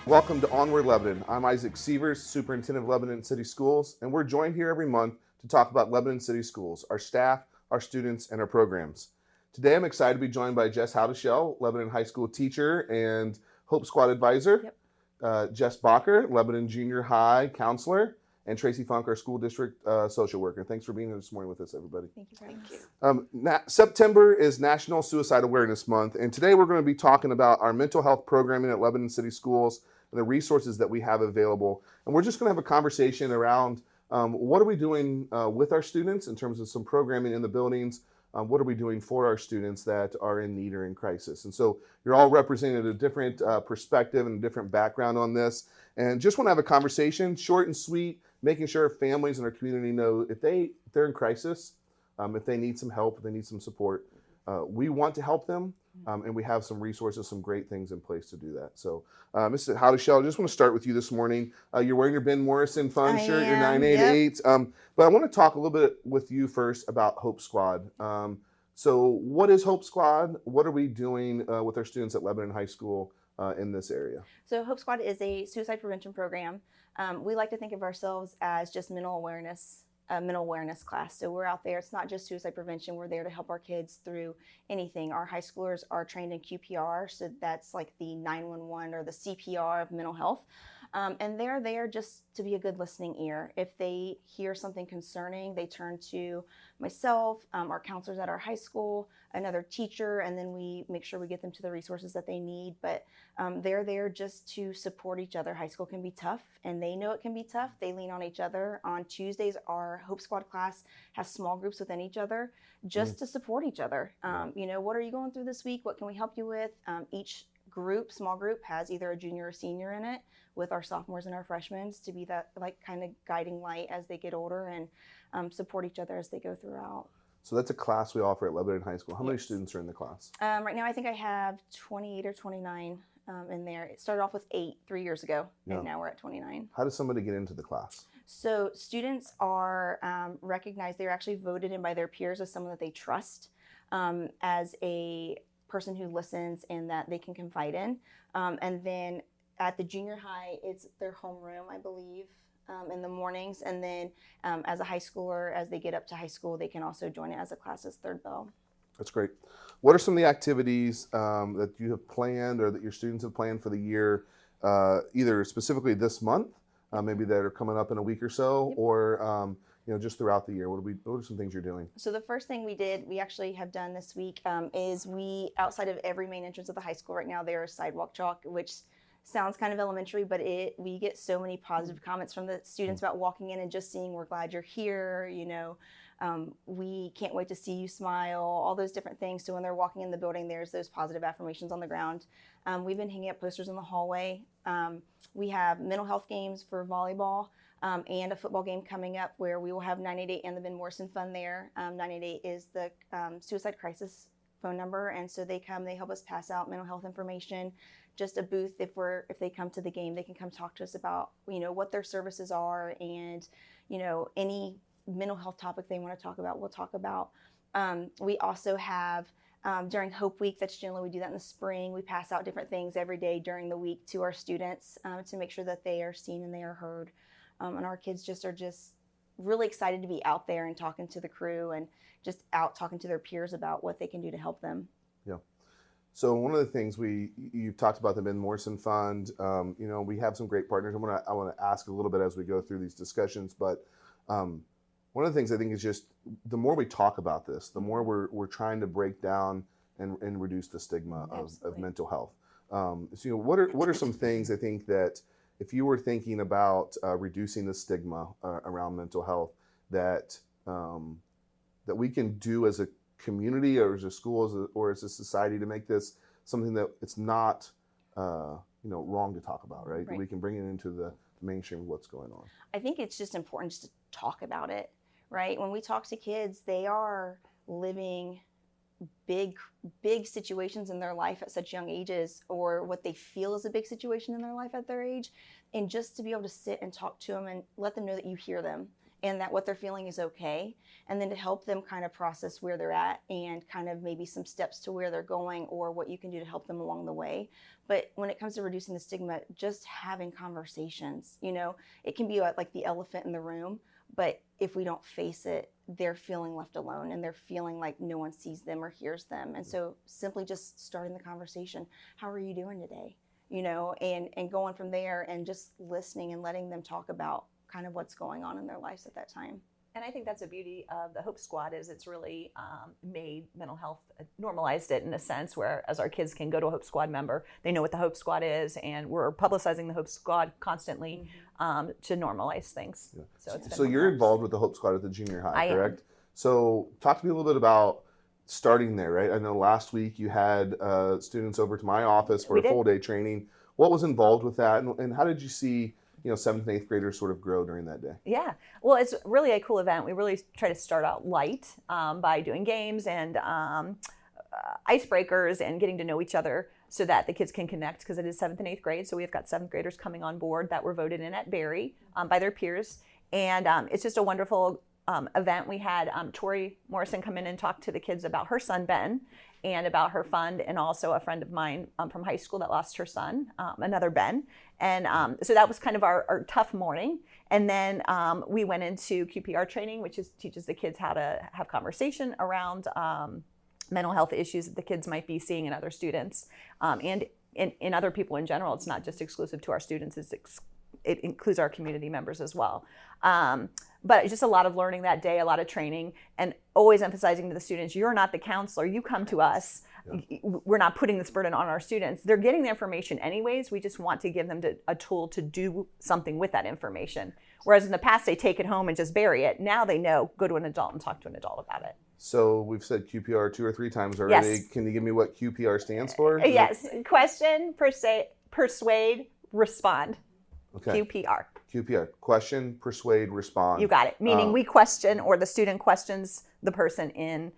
Welcome to Onward Lebanon. I'm Isaac Seevers, Superintendent of Lebanon City Schools, and we're joined here every month to talk about Lebanon City Schools, our staff, our students, and our programs. Today I'm excited to be joined by Jess Houdieshell, Lebanon High School teacher and Hope Squad advisor, Jess Bacher, Lebanon Junior High counselor, and Tracy Funke, our school district social worker. Thanks for being here this morning with us, everybody. Thank you very much. September is National Suicide Awareness Month, and today we're going to be talking about our mental health programming at Lebanon City Schools and the resources that we have available. And we're just going to have a conversation around what are we doing with our students in terms of some programming in the buildings. What are we doing for our students that are in need or in crisis? And so you're all representing a different perspective and a different background on this. And just want to have a conversation, short and sweet, making sure families in our community know if they're in crisis, if they need some help, if they need some support, we want to help them. And we have some resources, some great things in place to do that. So, Mrs. Houdieshell, I just want to start with you this morning. You're wearing your Ben Morrison Fund shirt, your 988. But I want to talk a little bit with you first about Hope Squad. So what is Hope Squad? What are we doing with our students at Lebanon High School in this area? So Hope Squad is a suicide prevention program. We like to think of ourselves as just mental awareness class. So we're out there. It's not just suicide prevention. We're there to help our kids through anything. Our high schoolers are trained in QPR, so that's like the 911 or the CPR of mental health. And they're there just to be a good listening ear. If they hear something concerning, they turn to myself, our counselors at our high school, another teacher, and then we make sure we get them to the resources that they need. But they're there just to support each other. High school can be tough, and they know it can be tough. They lean on each other. On Tuesdays, our Hope Squad class has small groups within each other just to support each other. What are you going through this week? What can we help you with? Each small group, has either a junior or senior in it, with our sophomores and our freshmen to be that kind of guiding light as they get older and support each other as they go throughout. So that's a class we offer at Lebanon High School. How many students are in the class? Right now I think I have 28 or 29 in there. It started off with 8 3 years ago, and now we're at 29. How does somebody get into the class? So students are recognized. They're actually voted in by their peers as someone that they trust, as a person who listens and that they can confide in. And then at the junior high, it's their homeroom, I believe, in the mornings. And then as a high schooler, as they get up to high school, they can also join it as a class as third bell. That's great. What are some of the activities that you have planned or that your students have planned for the year, either specifically this month, maybe that are coming up in a week or so, or just throughout the year? What are some things you're doing? So the first thing we actually have done this week is outside of every main entrance of the high school right now, there is sidewalk chalk, which sounds kind of elementary, but we get so many positive comments from the students about walking in and just seeing, we're glad you're here, we can't wait to see you smile, all those different things. So when they're walking in the building, there's those positive affirmations on the ground. We've been hanging up posters in the hallway. We have mental health games for volleyball and a football game coming up where we will have 988 and the Ben Morrison Fund there. 988 is the suicide crisis phone number, and so they help us pass out mental health information. Just a booth, if they come to the game, they can come talk to us about what their services are, and any mental health topic they want to talk about, we'll talk about. We also have during Hope Week, that's generally, we do that in the spring. We pass out different things every day during the week to our students to make sure that they are seen and they are heard. And our kids are just really excited to be out there and talking to the crew and just out talking to their peers about what they can do to help them. Yeah. So one of the things you've talked about the Ben Morrison Fund. We have some great partners. I want to ask a little bit as we go through these discussions, but one of the things I think is just the more we talk about this, the more we're trying to break down and reduce the stigma of mental health. So what are some things I think that if you were thinking about reducing the stigma around mental health that we can do as a community or as a school or as a society to make this something that it's not wrong to talk about, right? That we can bring it into the mainstream of what's going on. I think it's just important just to talk about it, right? When we talk to kids, they are living big situations in their life at such young ages, or what they feel is a big situation in their life at their age. And just to be able to sit and talk to them and let them know that you hear them and that what they're feeling is okay, and then to help them kind of process where they're at and kind of maybe some steps to where they're going or what you can do to help them along the way. But when it comes to reducing the stigma, just having conversations, it can be like the elephant in the room, but if we don't face it, they're feeling left alone and they're feeling like no one sees them or hears them. And so simply just starting the conversation, how are you doing today? And going from there and just listening and letting them talk about kind of what's going on in their lives at that time. And I think that's the beauty of the Hope Squad is it's really made mental health, normalized it in a sense where as our kids can go to a Hope Squad member, they know what the Hope Squad is, and we're publicizing the Hope Squad constantly to normalize things. Yeah. So you're involved with the Hope Squad at the junior high, correct? So talk to me a little bit about starting there, right? I know last week you had students over to my office for a full day training. What was involved with that, and how did you see 7th and 8th graders sort of grow during that day? Yeah, well, it's really a cool event. We really try to start out light by doing games and icebreakers and getting to know each other so that the kids can connect, because it is 7th and 8th grade. So we've got 7th graders coming on board that were voted in at Berry by their peers. And it's just a wonderful event. We had Tori Morrison come in and talk to the kids about her son, Ben, and about her fund, and also a friend of mine from high school that lost her son, another Ben. And so that was kind of our tough morning. And then we went into QPR training, which teaches the kids how to have conversation around mental health issues that the kids might be seeing in other students and in other people in general. It's not just exclusive to our students, it includes our community members as well. But just a lot of learning that day, a lot of training, and always emphasizing to the students, you're not the counselor, you come to us. Yeah. We're not putting this burden on our students. They're getting the information anyways. We just want to give them a tool to do something with that information. Whereas in the past, they take it home and just bury it. Now they know, go to an adult and talk to an adult about it. So we've said QPR 2 or 3 times already. Yes. Can you give me what QPR stands for? Yes. Question, persuade, respond. Okay. QPR. QPR. Question, persuade, respond. You got it. Meaning we question, or the student questions the person in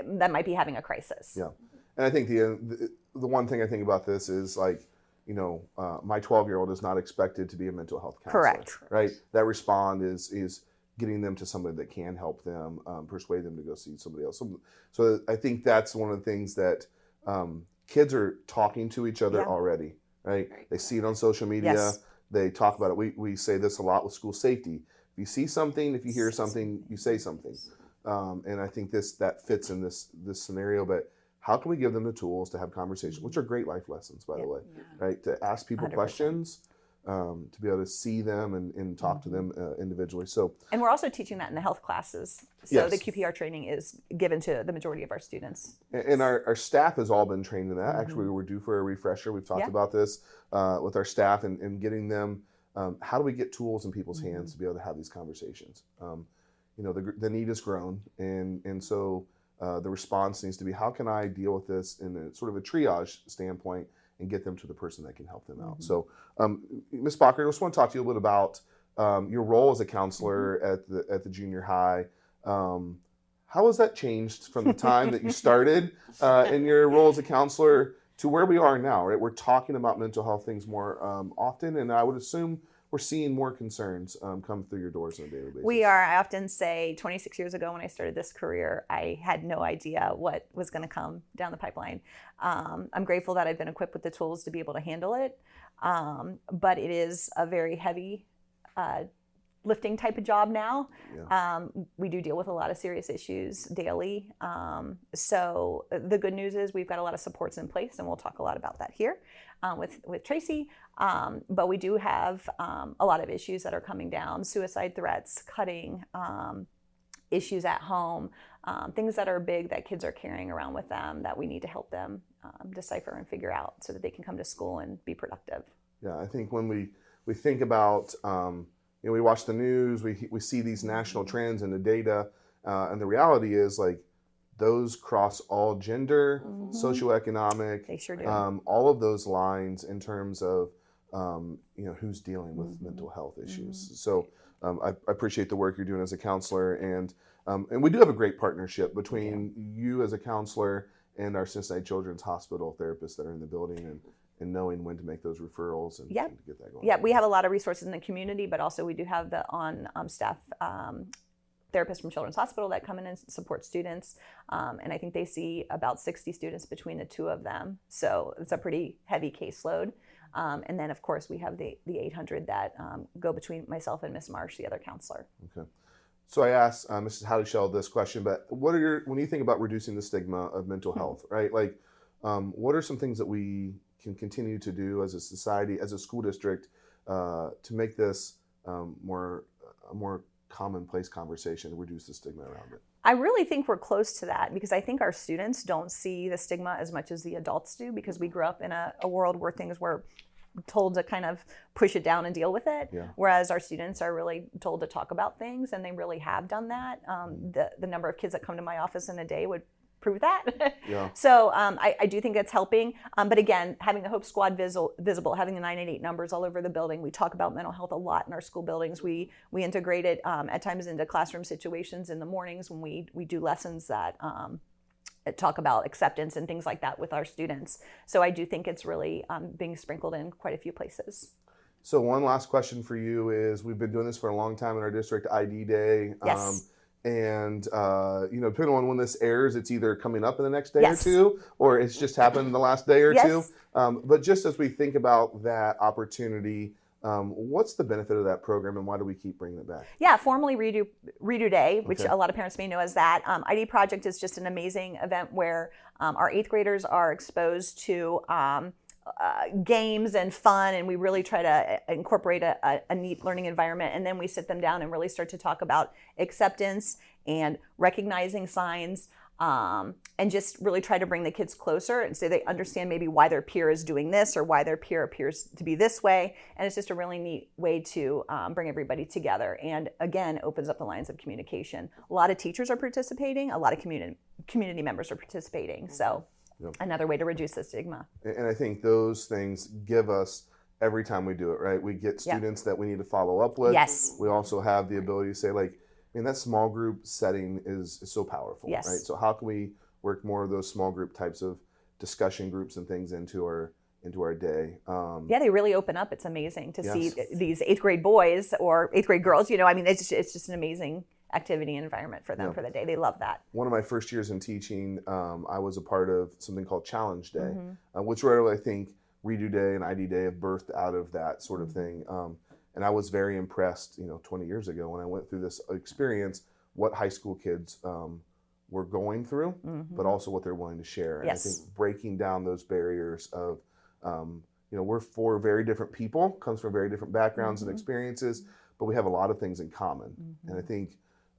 that might be having a crisis. Yeah. And I think the one thing I think about this is my 12-year-old is not expected to be a mental health counselor. Correct. Right? That respond is getting them to somebody that can help them, persuade them to go see somebody else. So I think that's one of the things that kids are talking to each other already, right? They see it on social media. Yes. They talk about it. We say this a lot with school safety. If you see something, if you hear something, you say something. And I think that fits in this scenario. But how can we give them the tools to have conversations, which are great life lessons, by the way, right? To ask people 100%. Questions, to be able to see them and talk to them individually. And we're also teaching that in the health classes. So the QPR training is given to the majority of our students. And our staff has all been trained in that. Actually, we were due for a refresher. We've talked about this with our staff and getting them, how do we get tools in people's hands to be able to have these conversations? The need has grown, and so the response needs to be, how can I deal with this in a sort of a triage standpoint and get them to the person that can help them out? So, Ms. Bacher, I just want to talk to you a little bit about your role as a counselor at the junior high. How has that changed from the time that you started in your role as a counselor to where we are now? Right, we're talking about mental health things more often, and I would assume we're seeing more concerns come through your doors on a daily basis. We are. I often say 26 years ago when I started this career, I had no idea what was going to come down the pipeline. I'm grateful that I've been equipped with the tools to be able to handle it, but it is a very heavy lifting type of job now. Yeah. We do deal with a lot of serious issues daily. So the good news is we've got a lot of supports in place, and we'll talk a lot about that here with Tracy. But we do have a lot of issues that are coming down: suicide threats, cutting, issues at home, things that are big that kids are carrying around with them that we need to help them decipher and figure out so that they can come to school and be productive. Yeah, I think when we think about we watch the news, we see these national trends and the data, and the reality is those cross all gender, socioeconomic, they sure do. All of those lines in terms of who's dealing with mental health issues. So I appreciate the work you're doing as a counselor, and we do have a great partnership between you as a counselor and our Cincinnati Children's Hospital therapists that are in the building, knowing when to make those referrals and Yep. to get that going. Yeah, we have a lot of resources in the community, but also we do have the on-staff therapists from Children's Hospital that come in and support students. And I think they see about 60 students between the two of them. So it's a pretty heavy caseload. And then, of course, we have the 800 that go between myself and Miss Marsh, the other counselor. Okay. So I asked Mrs. Houdieshell this question, but what are when you think about reducing the stigma of mental health, right? Like, what are some things that we can continue to do as a society, as a school district, to make this a more commonplace conversation to reduce the stigma around it? I really think we're close to that because I think our students don't see the stigma as much as the adults do because we grew up in a world where things were told to kind of push it down and deal with it, whereas our students are really told to talk about things, and they really have done that. The number of kids that come to my office in a day would prove that. So I do think it's helping. But again, having the Hope Squad visible, having the 988 numbers all over the building. We talk about mental health a lot in our school buildings. We integrate it at times into classroom situations in the mornings when we do lessons that talk about acceptance and things like that with our students. So I do think it's really being sprinkled in quite a few places. So one last question for you is, we've been doing this for a long time in our district, ID Day. Yes. And, depending on when this airs, it's either coming up in the next day or two, or it's just happened in the last day or two. But just as we think about that opportunity, what's the benefit of that program and why do we keep bringing it back? Yeah, formally Redo Day, which a lot of parents may know as that. ID Project is just an amazing event where our 8th graders are exposed to games and fun, and we really try to incorporate a neat learning environment, and then we sit them down and really start to talk about acceptance and recognizing signs, and just really try to bring the kids closer and so they understand maybe why their peer is doing this or why their peer appears to be this way. And it's just a really neat way to bring everybody together, and again opens up the lines of communication. A lot of teachers are participating, a lot of community members are participating, so another way to reduce the stigma. And I think those things give us, every time we do it, right? We get students that we need to follow up with. Yes. We also have the ability to say, like, that small group setting is so powerful, right? So how can we work more of those small group types of discussion groups and things into our day? They really open up. It's amazing to see these 8th grade boys or 8th grade girls. It's just an amazing activity and environment for them for the day. They love that. One of my first years in teaching, I was a part of something called Challenge Day, which really, I think, Redo Day and ID Day have birthed out of that sort of thing. And I was very impressed, 20 years ago when I went through this experience, what high school kids were going through, but also what they're willing to share. And I think breaking down those barriers of, we're 4 very different people, comes from very different backgrounds and experiences, but we have a lot of things in common. And I think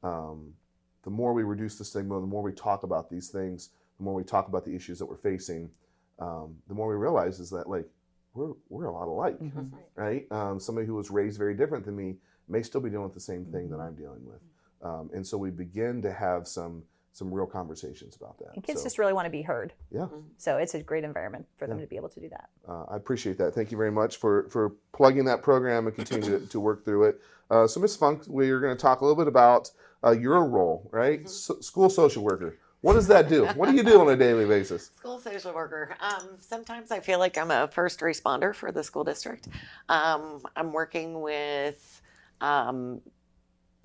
the more we reduce the stigma, the more we talk about these things, the more we talk about the issues that we're facing, the more we realize is that, like, we're a lot alike, right? Somebody who was raised very different than me may still be dealing with the same thing that I'm dealing with. And so we begin to have some real conversations about that. And kids just really want to be heard. Yeah. So it's a great environment for them to be able to do that. I appreciate that. Thank you very much for plugging that program and continue to work through it. So Ms. Funke, we're going to talk a little bit about your role, right? School social worker. What does that do? What do you do on a daily basis? School social worker. Sometimes I feel like I'm a first responder for the school district. I'm working with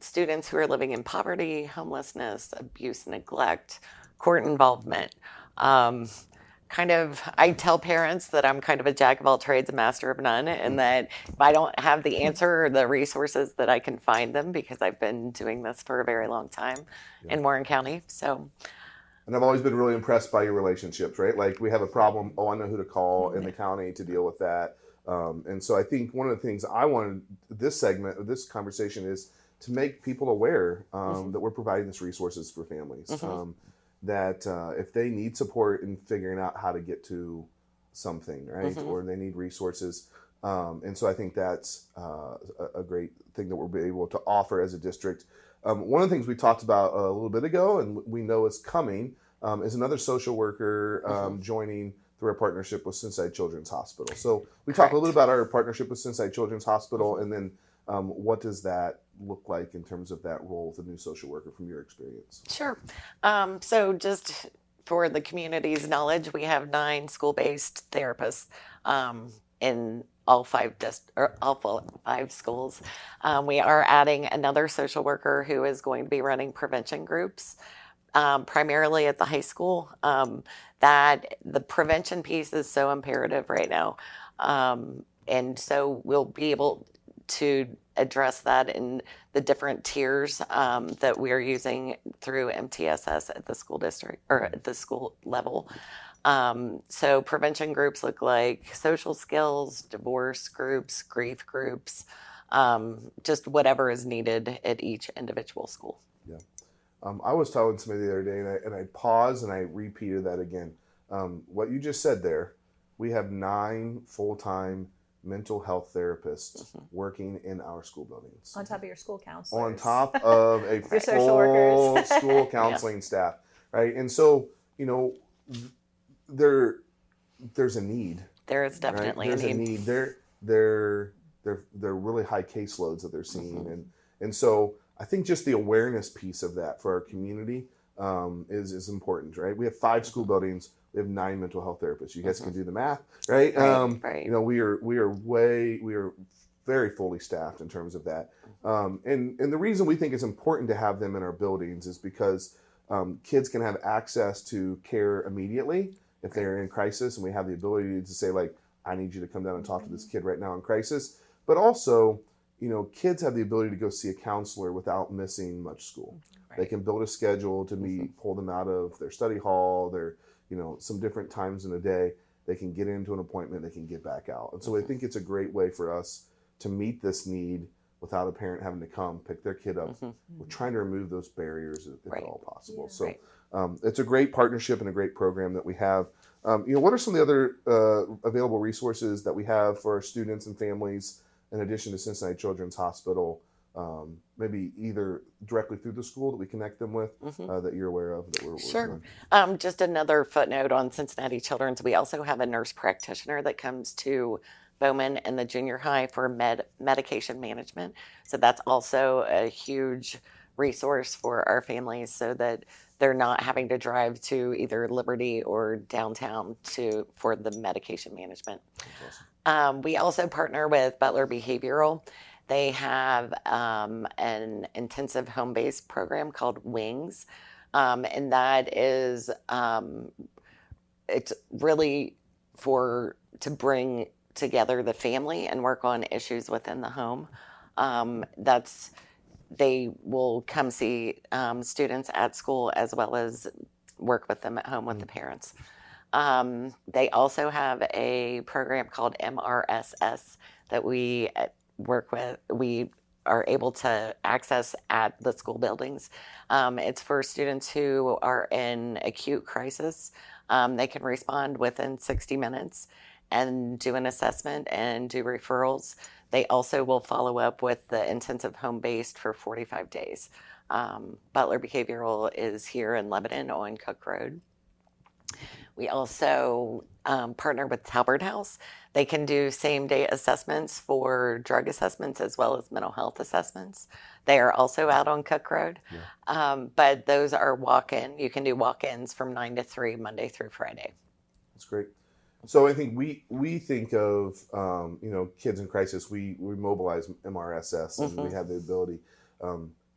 students who are living in poverty, homelessness, abuse, neglect, court involvement. I tell parents that I'm kind of a jack of all trades, a master of none, and that if I don't have the answer or the resources, that I can find them, because I've been doing this for a very long time in Warren County. And I've always been really impressed by your relationships, right? Like, we have a problem, I know who to call in the county to deal with that. And so I think one of the things I wanted this segment of this conversation is to make people aware that we're providing these resources for families. That if they need support in figuring out how to get to something, right? Or they need resources. And so I think that's a great thing that we'll be able to offer as a district. One of the things we talked about a little bit ago, and we know is coming, is another social worker joining through our partnership with Cincinnati Children's Hospital. So we talked a little bit about our partnership with Cincinnati Children's Hospital, and then what does that look like in terms of that role as a new social worker from your experience? Sure. So just for the community's knowledge, we have 9 school-based therapists in all 5 schools. We are adding another social worker who is going to be running prevention groups, primarily at the high school. That the prevention piece is so imperative right now. And so we'll be able to address that in the different tiers that we're using through MTSS at the school district or at the school level. So prevention groups look like social skills, divorce groups, grief groups, just whatever is needed at each individual school. Yeah. I was telling somebody the other day, and I paused and I repeated that again. What you just said there, we have 9 full-time mental health therapists working in our school buildings. On top of your school counselors. On top of a Your social workers. school counseling staff, right? And so, you know, there's a need. There is definitely right? a need. They're really high caseloads that they're seeing, and so I think just the awareness piece of that for our community is important, right? We have 5 school buildings. We have 9 mental health therapists. You guys can do the math, right? Right. You know, we are very fully staffed in terms of that. And the reason we think it's important to have them in our buildings is because kids can have access to care immediately if they're in crisis, and we have the ability to say, like, I need you to come down and talk to this kid right now in crisis. But also, you know, kids have the ability to go see a counselor without missing much school. Right. They can build a schedule to meet, pull them out of their study hall, their, you know, some different times in a day. They can get into an appointment, they can get back out. And so I think it's a great way for us to meet this need without a parent having to come pick their kid up. We're trying to remove those barriers if at all possible. So it's a great partnership and a great program that we have. You know, what are some of the other available resources that we have for our students and families in addition to Cincinnati Children's Hospital? Maybe either directly through the school that we connect them with that you're aware of that we're working on? Just another footnote on Cincinnati Children's. We also have a nurse practitioner that comes to Bowman and the junior high for medication management. So that's also a huge resource for our families so that they're not having to drive to either Liberty or downtown for the medication management. Awesome. We also partner with Butler Behavioral. They have an intensive home-based program called WINGS, and that is it's really to bring together the family and work on issues within the home. They will come see students at school as well as work with them at home with the parents. They also have a program called MRSS that we work with. We are able to access at the school buildings. It's for students who are in acute crisis. They can respond within 60 minutes and do an assessment and do referrals. They also will follow up with the intensive home-based for 45 days. Butler Behavioral is here in Lebanon on Cook Road. We also partner with Talbert House. They can do same-day assessments for drug assessments as well as mental health assessments. They are also out on Cook Road, but those are walk-in. You can do walk-ins from 9 to 3, Monday through Friday. That's great. So I think we think of you know, kids in crisis. We mobilize MRSS, and we have the ability.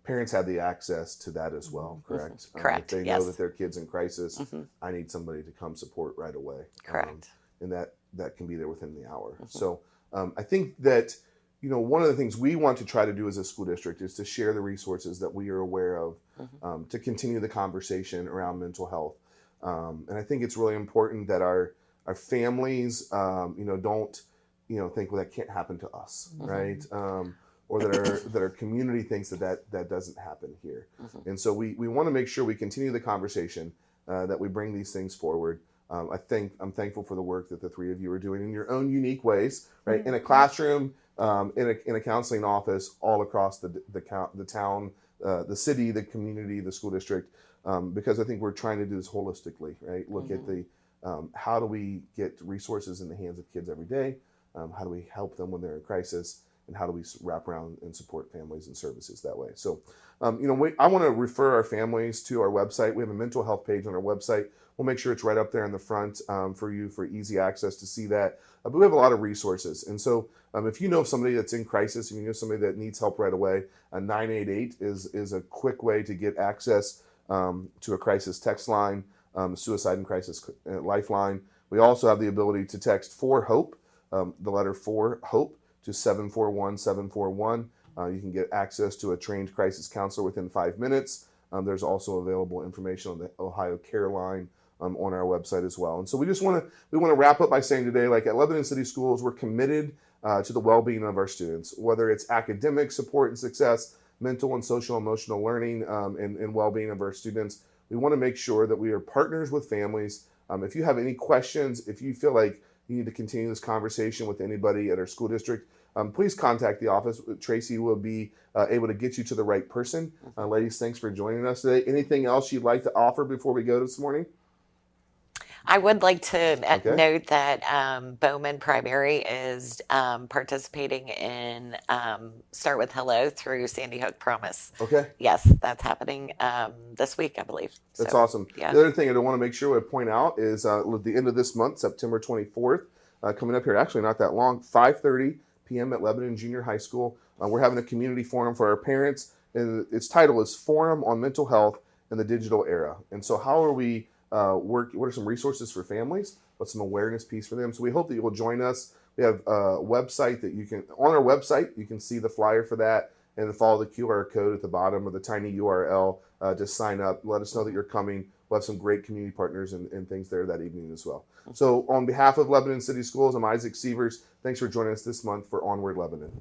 Parents have the access to that as well, correct? Correct. If they know that their kid's in crisis, I need somebody to come support right away. Correct. And that can be there within the hour. So I think that, you know, one of the things we want to try to do as a school district is to share the resources that we are aware of to continue the conversation around mental health. And I think it's really important that our families, you know, don't, you know, think, well, that can't happen to us, right? Or that our community thinks that doesn't happen here. And so we want to make sure we continue the conversation, that we bring these things forward. I'm thankful for the work that the 3 of you are doing in your own unique ways, right? In a classroom, in a counseling office, all across the town, the city, the community, the school district, because I think we're trying to do this holistically, right? Look at the how do we get resources in the hands of kids every day? How do we help them when they're in crisis? and how do we wrap around and support families and services that way. So, I want to refer our families to our website. We have a mental health page on our website. We'll make sure it's right up there in the front for you for easy access to see that. But we have a lot of resources. And so if you know somebody that's in crisis, if you know somebody that needs help right away, 988 is a quick way to get access to a crisis text line, suicide and crisis lifeline. We also have the ability to text 4HOPE, the letter 4HOPE, to 741-741. You can get access to a trained crisis counselor within 5 minutes. There's also available information on the Ohio Care Line on our website as well. And so we want to wrap up by saying today, like at Lebanon City Schools, we're committed to the well-being of our students, whether it's academic support and success, mental and social emotional learning, and well-being of our students. We want to make sure that we are partners with families. If you have any questions, if you feel like you need to continue this conversation with anybody at our school district, please contact the office. Tracy will be able to get you to the right person. Ladies, thanks for joining us today. Anything else you'd like to offer before we go this morning? I would like to note that Bowman Primary is participating in Start With Hello through Sandy Hook Promise. Okay. Yes, that's happening this week, I believe. That's awesome. Yeah. The other thing I want to make sure we point out is at the end of this month, September 24th, coming up here, actually not that long, 5:30 p.m. at Lebanon Junior High School. We're having a community forum for our parents, and its title is Forum on Mental Health in the Digital Era. And so how are we what are some resources for families? What's some awareness piece for them? So we hope that you will join us. We have a website that on our website, you can see the flyer for that and then follow the QR code at the bottom of the tiny URL to sign up. Let us know that you're coming. We'll have some great community partners and things there that evening as well. So on behalf of Lebanon City Schools, I'm Isaac Seevers. Thanks for joining us this month for Onward Lebanon.